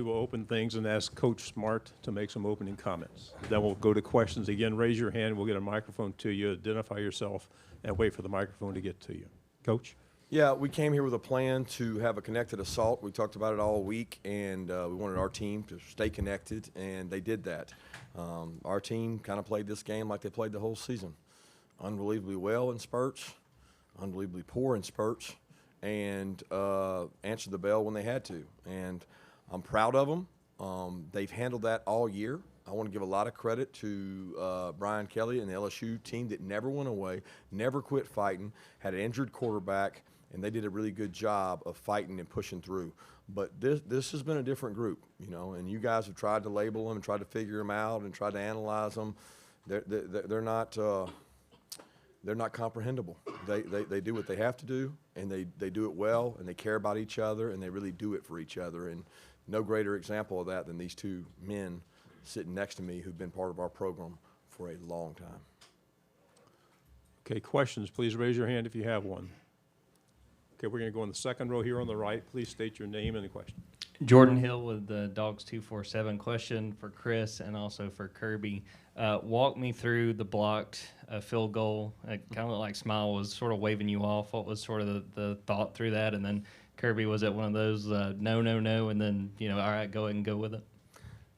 we will open things and ask Coach Smart to make some opening comments. Then we'll go to questions. Again, raise your hand. We'll get a microphone to you. Identify yourself and wait for the microphone to get to you. Coach? Yeah, we came here with a plan to have a connected assault. We talked about it all week, and we wanted our team to stay connected, and they did that. Our team kind of played this game like they played the whole season. Unbelievably well in spurts, unbelievably poor in spurts, and answered the bell when they had to. And I'm proud of them. They've handled that all year. I want to give a lot of credit to Brian Kelly and the LSU team that never went away, never quit fighting, had an injured quarterback, and they did a really good job of fighting and pushing through. But this has been a different group, you know, and you guys have tried to label them and tried to figure them out and tried to analyze them. They're not comprehensible. They do what they have to do, and they do it well, and they care about each other, and they really do it for each other. And no greater example of that than these two men sitting next to me who've been part of our program for a long time. Okay, questions, please raise your hand if you have one. Okay, we're going to go in the second row here on the right. Please state your name and the question. Jordan Hill with the Dogs 247. Question for Chris and also for Kirby. Walk me through the blocked field goal. It kind of looked like Smile was sort of waving you off. What was sort of the thought through that? And then Kirby, was it one of those no, and then, you know, all right, go ahead and go with it?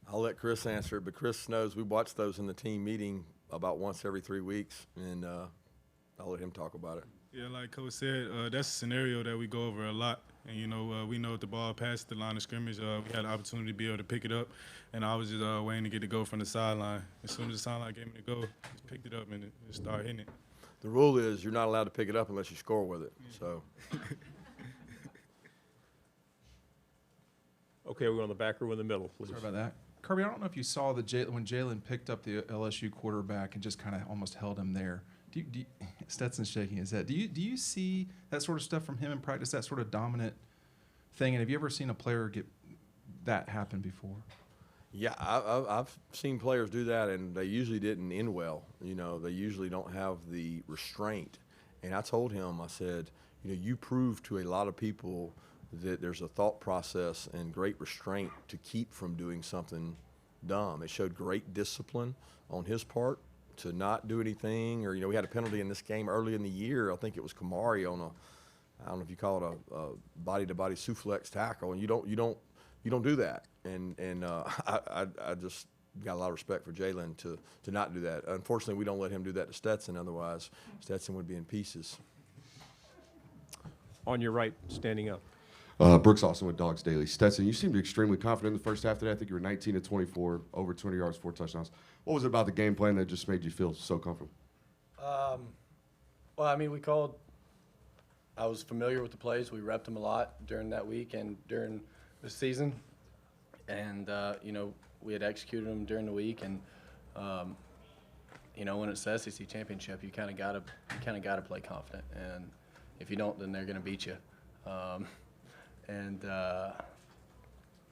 I'll let Chris answer it, but Chris knows we watch those in the team meeting about once every 3 weeks, and I'll let him talk about it. Yeah, like Coach said, that's a scenario that we go over a lot. And, you know, we know if the ball passed the line of scrimmage, we had the opportunity to be able to pick it up. And I was just waiting to get the go from the sideline. As soon as the sideline gave me the go, just picked it up and it started hitting it. The rule is you're not allowed to pick it up unless you score with it. Yeah. So. Okay, we're on the back row in the middle, please. Sorry about that. Kirby, I don't know if you saw when Jalen picked up the LSU quarterback and just kind of almost held him there. Stetson's shaking his head. Do you see that sort of stuff from him in practice, that sort of dominant thing? And have you ever seen a player get that happen before? Yeah, I've seen players do that, and they usually didn't end well. You know, they usually don't have the restraint. And I told him, I said, you know, you prove to a lot of people that there's a thought process and great restraint to keep from doing something dumb. It showed great discipline on his part to not do anything, or, you know, we had a penalty in this game early in the year. I think it was Kamari on I don't know if you call it a body-to-body suplex tackle, and you don't do that. And I just got a lot of respect for Jalen to not do that. Unfortunately, we don't let him do that to Stetson. Otherwise, Stetson would be in pieces. On your right, standing up. Brooks Austin with Dogs Daily. Stetson, you seemed extremely confident in the first half today. I think you were 19 of 24, over 200 yards, 4 touchdowns. What was it about the game plan that just made you feel so comfortable? Well, I mean, I was familiar with the plays. We repped them a lot during that week and during the season. And, you know, we had executed them during the week. And, you know, when it's the SEC championship, you kind of gotta play confident. And if you don't, then they're going to beat you.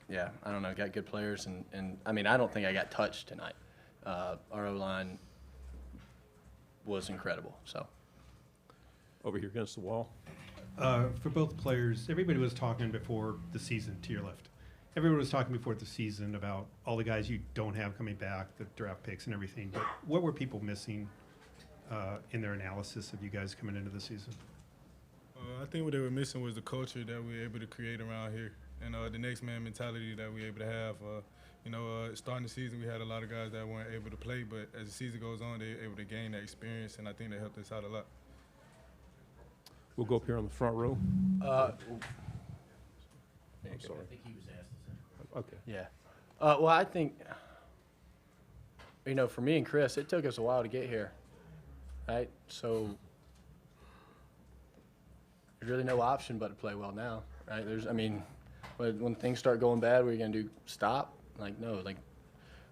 Yeah, I don't know, got good players, and I mean, I don't think I got touched tonight. Our O-line was incredible, so. Over here against the wall. For both players, everybody was talking before the season, to your left. Everyone was talking before the season about all the guys you don't have coming back, the draft picks and everything, but what were people missing in their analysis of you guys coming into the season? I think what they were missing was the culture that we were able to create around here, and the next man mentality that we were able to have. You know, starting the season, we had a lot of guys that weren't able to play, but as the season goes on, they were able to gain that experience, and I think that helped us out a lot. We'll go up here on the front row. I'm sorry. I think he was asked the same question. Okay. Yeah. Well, I think, you know, for me and Chris, it took us a while to get here, right? So there's really no option but to play well now, right? I mean, when things start going bad, what are you going to do? Stop? Like, no. Like,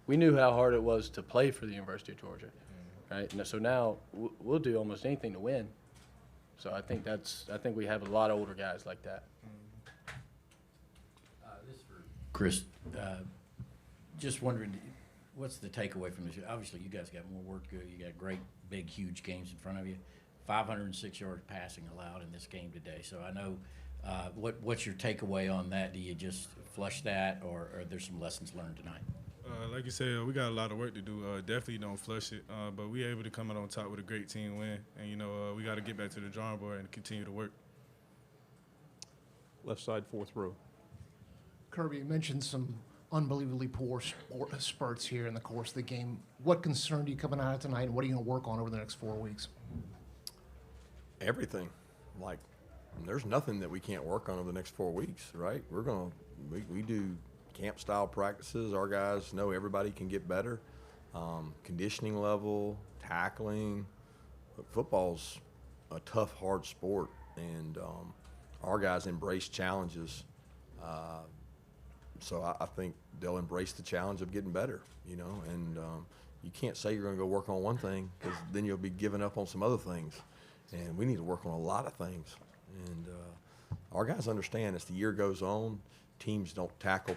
we knew how hard it was to play for the University of Georgia, right? And so now we'll do almost anything to win. So I think we have a lot of older guys like that. This is for Chris. Just wondering, what's the takeaway from this? Obviously, you guys got more work. You got great, big, huge games in front of you. 506 yards passing allowed in this game today. So I know What's your takeaway on that? Do you just flush that, or are there some lessons learned tonight? Like you said, we got a lot of work to do. Definitely don't flush it, but we able to come out on top with a great team win. And, we got to get back to the drawing board and continue to work. Left side, fourth row. Kirby, you mentioned some unbelievably poor spurts here in the course of the game. What concerned you coming out of tonight, and what are you going to work on over the next 4 weeks? Everything. Like, there's nothing that we can't work on over the next 4 weeks, right? We do camp-style practices. Our guys know everybody can get better. Conditioning level, tackling. But football's a tough, hard sport, and our guys embrace challenges. So I think they'll embrace the challenge of getting better, and you can't say you're going to go work on one thing because then you'll be giving up on some other things. And we need to work on a lot of things. And our guys understand as the year goes on, teams tackle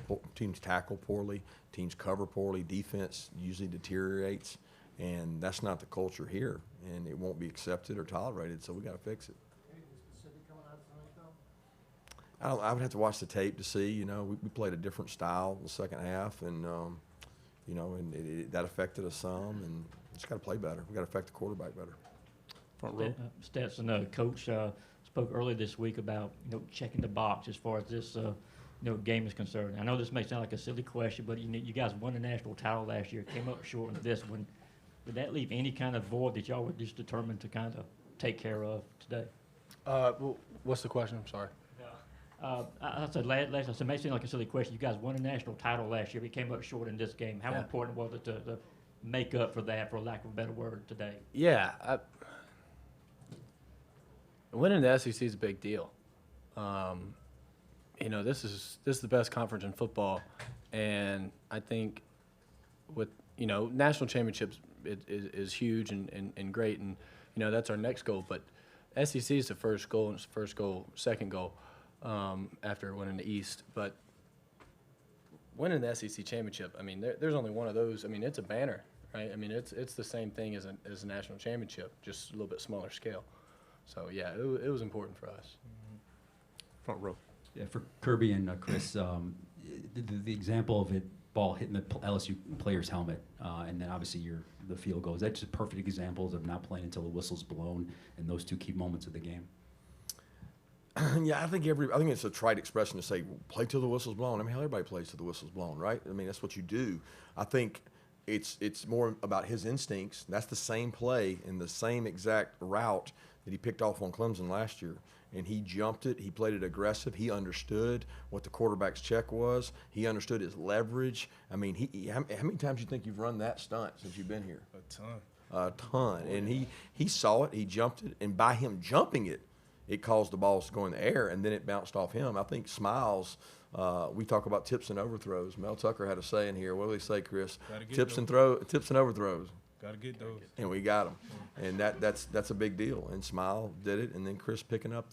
poorly, teams cover poorly, defense usually deteriorates, and that's not the culture here, and it won't be accepted or tolerated, so we got to fix it. Anything specific coming out of tonight, though? I would have to watch the tape to see. We played a different style in the second half, and that affected us some, and just got to play better. We got to affect the quarterback better. Front row. Stetson, Coach spoke earlier this week about checking the box as far as this game is concerned. I know this may sound like a silly question, but you guys won the national title last year, came up short in this one. Did that leave any kind of void that y'all were just determined to kind of take care of today? Well, what's the question? I'm sorry. I said it may seem like a silly question. You guys won a national title last year, but came up short in this game. How important was it to make up for that, for lack of a better word, today? Yeah, winning the SEC is a big deal. This is the best conference in football, and I think with national championships is huge and great, and that's our next goal. But SEC is the first goal, and it's the first goal, second goal after winning the East. But winning the SEC championship, I mean, there's only one of those. I mean, it's a banner, right? I mean, it's the same thing as a national championship, just a little bit smaller scale. So yeah, it was important for us. Front row. Yeah, for Kirby and Chris, the example of it, ball hitting the LSU player's helmet, and then obviously the field goal. Is that just perfect examples of not playing until the whistle's blown and those two key moments of the game? Yeah, I think it's a trite expression to say play till the whistle's blown. I mean, hell, everybody plays till the whistle's blown, right? I mean, that's what you do. I think it's more about his instincts. That's the same play and the same exact route that he picked off on Clemson last year. And he jumped it. He played it aggressive. He understood what the quarterback's check was. He understood his leverage. I mean, how many times do you think you've run that stunt since you've been here? A ton. A ton. And he saw it. He jumped it. And by him jumping it, it caused the balls to go in the air, and then it bounced off him. I think Smiles, we talk about tips and overthrows. Mel Tucker had a saying here. What do they say, Chris? Tips and overthrows. Got to get those. And we got them. And that's a big deal. And Smile did it, and then Chris picking up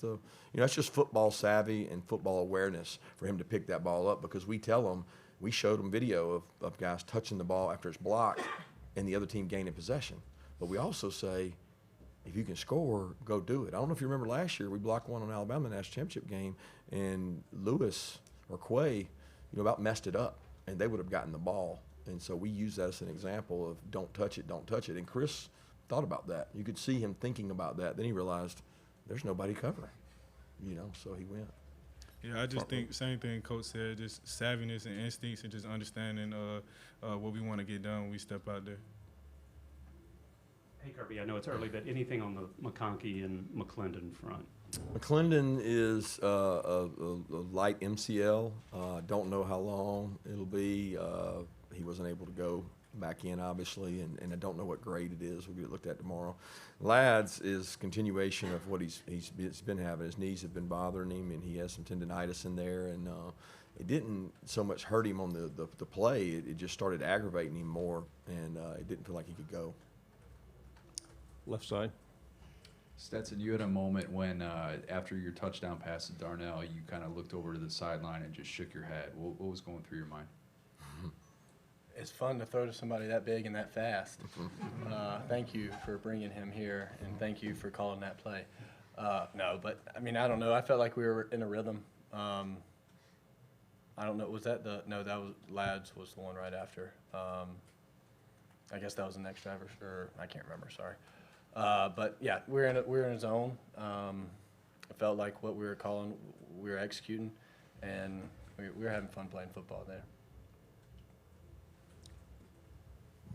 that's just football savvy and football awareness for him to pick that ball up, because we showed him video of guys touching the ball after it's blocked and the other team gaining possession. But we also say, if you can score, go do it. I don't know if you remember last year, we blocked one on Alabama national championship game, and Lewis or Quay, about messed it up, and they would have gotten the ball. And so we use that as an example of don't touch it. And Chris thought about that. You could see him thinking about that. Then he realized there's nobody covering, so he went. Yeah, I just think same thing Coach said, just savviness and instincts and just understanding what we want to get done when we step out there. Hey, Kirby, I know it's early, but anything on the McConkey and McClendon front? McClendon is a light MCL. Don't know how long it'll be. He wasn't able to go back in, obviously, and I don't know what grade it is. We'll get it looked at tomorrow. Lads is continuation of what he's been having. His knees have been bothering him, and he has some tendonitis in there, and it didn't so much hurt him on the play. It just started aggravating him more, and it didn't feel like he could go. Left side. Stetson, you had a moment when, after your touchdown pass to Darnell, you kind of looked over to the sideline and just shook your head. What was going through your mind? It's fun to throw to somebody that big and that fast. Thank you for bringing him here, and thank you for calling that play. No, but I mean, I don't know. I felt like we were in a rhythm. I don't know. Was that that was Lads was the one right after. I guess that was the next driver, or I can't remember. Sorry. But yeah, we're in a zone. It felt like what we were calling, we were executing, and we were having fun playing football there.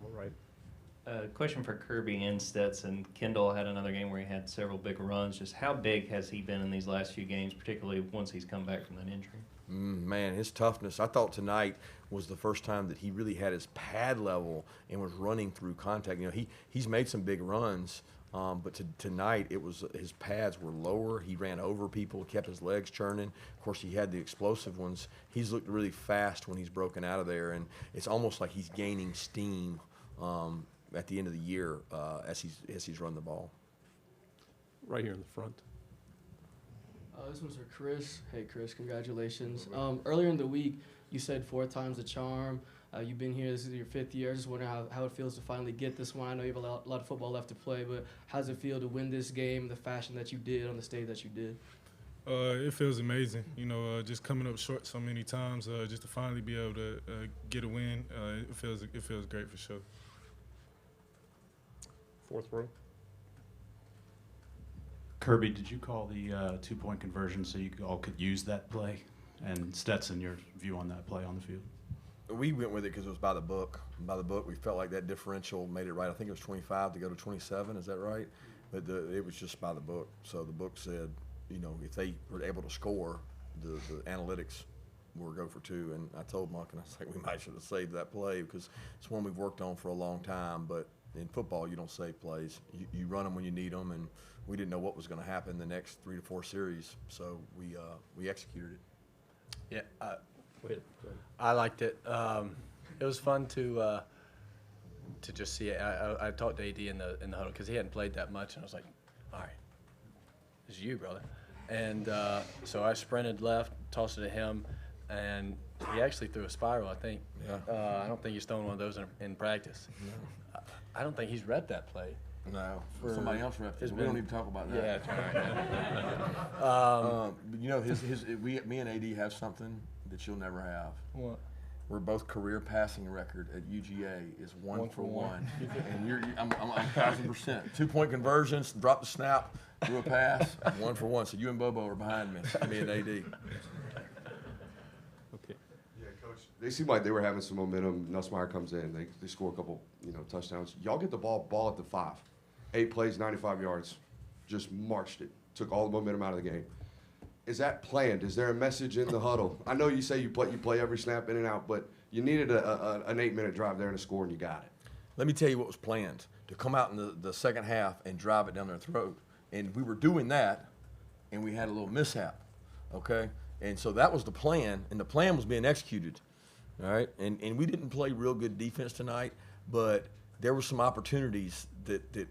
All right. Question for Kirby and Stetson. Kendall had another game where he had several big runs. Just how big has he been in these last few games, particularly once he's come back from that injury? Man, his toughness. I thought tonight was the first time that he really had his pad level and was running through contact. You know, he's made some big runs, but tonight it was his pads were lower. He ran over people, kept his legs churning. Of course, he had the explosive ones. He's looked really fast when he's broken out of there, and it's almost like he's gaining steam at the end of the year as he's run the ball. Right here in the front. This one's for Chris. Hey, Chris, congratulations. Earlier in the week, you said 4 times the charm. You've been here. This is your 5th year. I just wonder how it feels to finally get this one. I know you have a lot of football left to play, but how does it feel to win this game the fashion that you did on the stage that you did? It feels amazing. You know, just coming up short so many times, just to finally be able to get a win, it feels great for sure. 4th row. Kirby, did you call the 2-point conversion so you all could use that play? And Stetson, your view on that play on the field? We went with it because it was by the book. By the book, we felt like that differential made it right. I think it was 25 to go to 27. Is that right? But it was just by the book. So the book said, you know, if they were able to score, the analytics were go for 2. And I told Monk, and I was like, we might should have saved that play because it's one we've worked on for a long time. But in football, you don't save plays. You run them when you need them, and we didn't know what was going to happen the next 3 to 4 series, so we executed it. Yeah, Go ahead. I liked it. It was fun to just see it. I talked to AD in the huddle because he hadn't played that much, and I was like, all right, this is you, brother. And so I sprinted left, tossed it to him, and he actually threw a spiral, I think. Yeah. I don't think he's thrown one of those in practice. No. I don't think he's repped that play. No, somebody else repped it. We don't need to talk about that. Yeah, that's right. You know, me and AD have something that you'll never have. What? We're both career passing record at UGA is 1 for 1, and I'm 1,000%. 2-point conversions, drop the snap, do a pass, 1 for 1. So you and Bobo are behind me and AD. Okay. Yeah, Coach. They seem like they were having some momentum. Nussmeier comes in, they score a couple, touchdowns. Y'all get the ball at the 5. 8 plays, 95 yards, just marched it, took all the momentum out of the game. Is that planned? Is there a message in the huddle? I know you say you play every snap in and out, but you needed an 8-minute drive there and a score, and you got it. Let me tell you what was planned, to come out in the second half and drive it down their throat. And we were doing that, and we had a little mishap, okay? And so that was the plan, and the plan was being executed, all right? And we didn't play real good defense tonight, but there were some opportunities that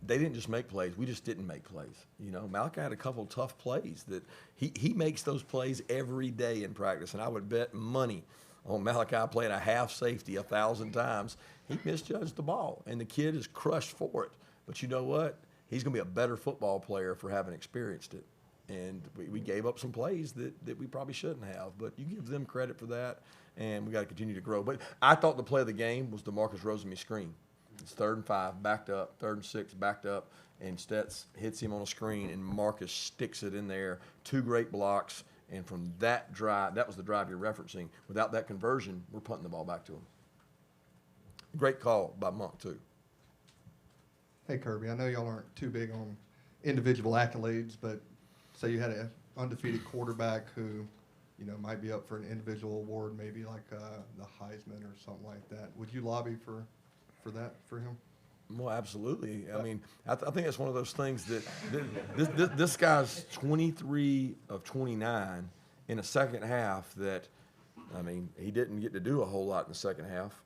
they didn't just make plays. We just didn't make plays. You know, Malachi had a couple tough plays that he makes those plays every day in practice, and I would bet money on Malachi playing a half safety 1,000 times. He misjudged the ball, and the kid is crushed for it. But you know what? He's going to be a better football player for having experienced it. And we gave up some plays that we probably shouldn't have. But you give them credit for that, and we got to continue to grow. But I thought the play of the game was the Marcus Rosemy screen. It's 3rd and 5, backed up, 3rd and 6, backed up, and Stets hits him on a screen, and Marcus sticks it in there. 2 great blocks, and from that drive, that was the drive you're referencing. Without that conversion, we're punting the ball back to him. Great call by Monk, too. Hey, Kirby, I know y'all aren't too big on individual accolades, but say you had an undefeated quarterback who, might be up for an individual award, maybe like the Heisman or something like that. Would you lobby for that for him? Well, absolutely. I mean, I think it's one of those things that this guy's 23 of 29 in a second half that, I mean, he didn't get to do a whole lot in the second half.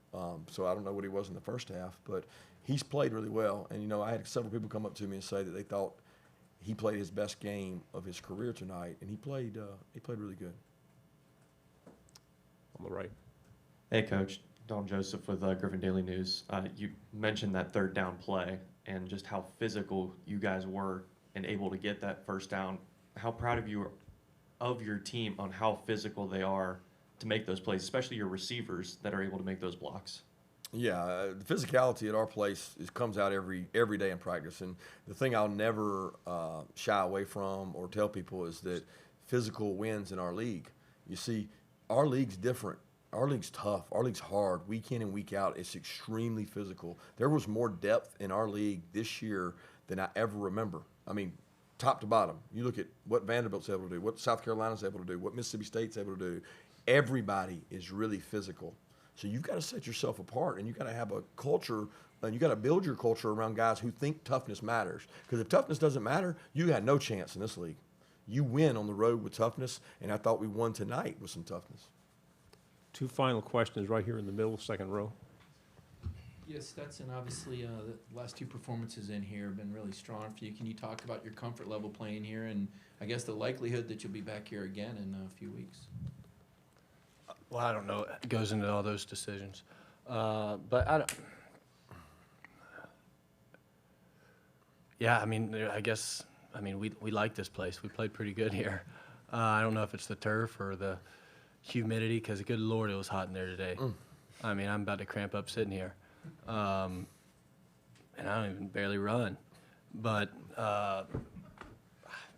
So I don't know what he was in the first half, but he's played really well. And, I had several people come up to me and say that they thought he played his best game of his career tonight, and he played really good. On the right. Hey, Coach. Don Joseph with Griffin Daily News. You mentioned that 3rd down play and just how physical you guys were and able to get that first down. How proud of you are of your team on how physical they are to make those plays, especially your receivers that are able to make those blocks? Yeah, the physicality at our place comes out every day in practice. And the thing I'll never shy away from or tell people is that physical wins in our league. You see, our league's different. Our league's tough. Our league's hard. Week in and week out, it's extremely physical. There was more depth in our league this year than I ever remember. I mean, top to bottom. You look at what Vanderbilt's able to do, what South Carolina's able to do, what Mississippi State's able to do. Everybody is really physical. So you've got to set yourself apart, and you've got to have a culture, and you've got to build your culture around guys who think toughness matters. Because if toughness doesn't matter, you got no chance in this league. You win on the road with toughness, and I thought we won tonight with some toughness. Two final questions right here in the middle, second row. Yes, Stetson, obviously the last two performances in here have been really strong for you. Can you talk about your comfort level playing here and I guess the likelihood that you'll be back here again in a few weeks? Well, I don't know. It goes into all those decisions. But I don't. Yeah, I mean, we like this place. We played pretty good here. I don't know if it's the turf or the humidity, because good Lord, it was hot in there today. I mean, I'm about to cramp up sitting here. And I don't even barely run. But, I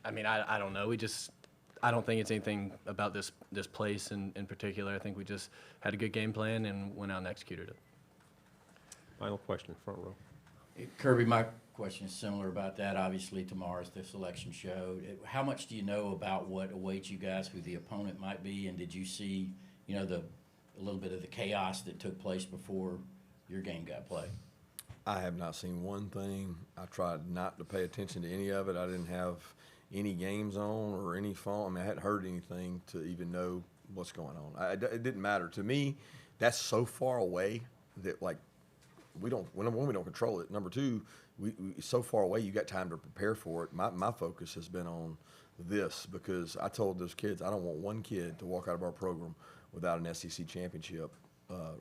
don't know. I don't think it's anything about this place in particular. I think we just had a good game plan and went out and executed it. Final question, front row. Kirby, my question is similar about that. Obviously, tomorrow's the selection show. How much do you know about what awaits you guys, who the opponent might be, and did you see, a little bit of the chaos that took place before your game got played? I have not seen one thing. I tried not to pay attention to any of it. I didn't have any games on or any phone. I mean, I hadn't heard anything to even know what's going on. It didn't matter. To me, that's so far away that, like, we don't control it. Number two, we so far away, you got time to prepare for it. My focus has been on this, because I told those kids, I don't want one kid to walk out of our program without an SEC championship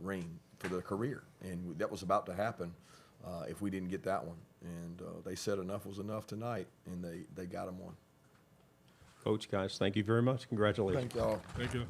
ring for their career. And that was about to happen if we didn't get that one. And they said enough was enough tonight, and they got them one. Coach, guys, thank you very much. Congratulations. Thank y'all. Thank you.